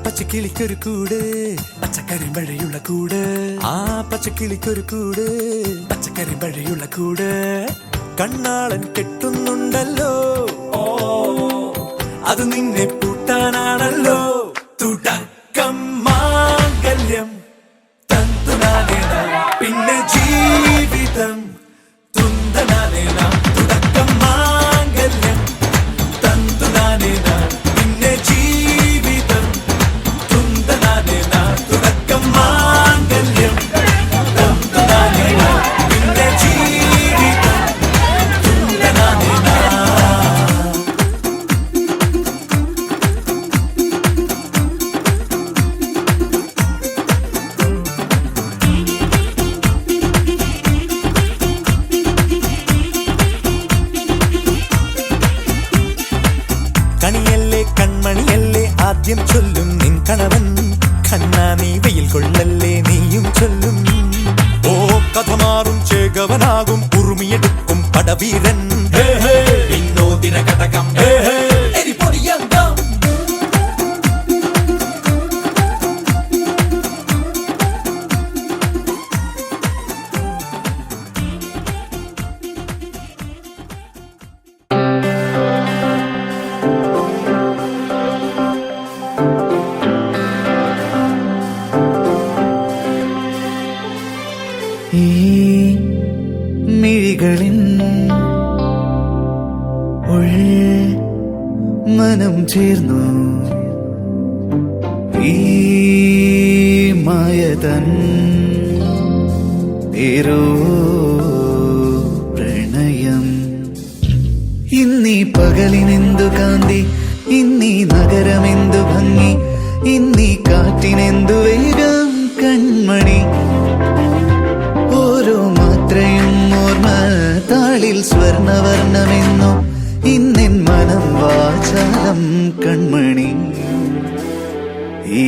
പച്ചക്കിളിക്കൊരു കൂട്, പച്ചക്കറി മഴയുള്ള കൂട്. ആ പച്ചക്കിളിക്കൊരു കൂട്, പച്ചക്കറി മഴയുള്ള കൂട്. കണ്ണാളൻ കെട്ടുന്നുണ്ടല്ലോ, അത് നിന്നെ പൂട്ടാനാണല്ലോ. തുടക്കം മാംഗല്യം തന്തുനാനേന, പിന്നെ ജീവിതം തുന്തനാനേന. തുടക്കം മാംഗല്യം തന്തുനാനേന, പിന്നെ ജീവിതം തുന്തനാനേന. തുടക്കം മാംഗല്യം തന്തുനാനേന, പിന്നെ ജീവിതം തുന്തനാനേന. കണിയല്ലേ കൺമണിയല്ലേ ആദ്യം ചൊല്ലും നിൻ കണവൻ. കണ്ണാ നീ വെയിൽ കൊള്ളല്ലേ നീയും ചൊല്ലും. ഓ കഥ മാറും ചേകവനാകും ഉറുമിയെടുക്കും പടവീരൻ. വിനോദിന കടകം എരിപൊടിയങ്കം. ഈ മിഴികളിൻ മനം ചേർന്നു, ഈ മായതൻ ഏരോ പ്രണയം. ഇന്നീ പകലിനെന്തു കാന്തി, ഇന്നീ നഗരമെന്തു ഭംഗി, ഇന്നീ കാറ്റിനെന്തു വേഗം കൺമണി. ഓരോ മാത്രയും ഓർമ്മ താളിൽ സ്വർണവർണ്ണമെന്നു, ഇന്നെൻ മനം വാചാലം കൺമണി. ഈ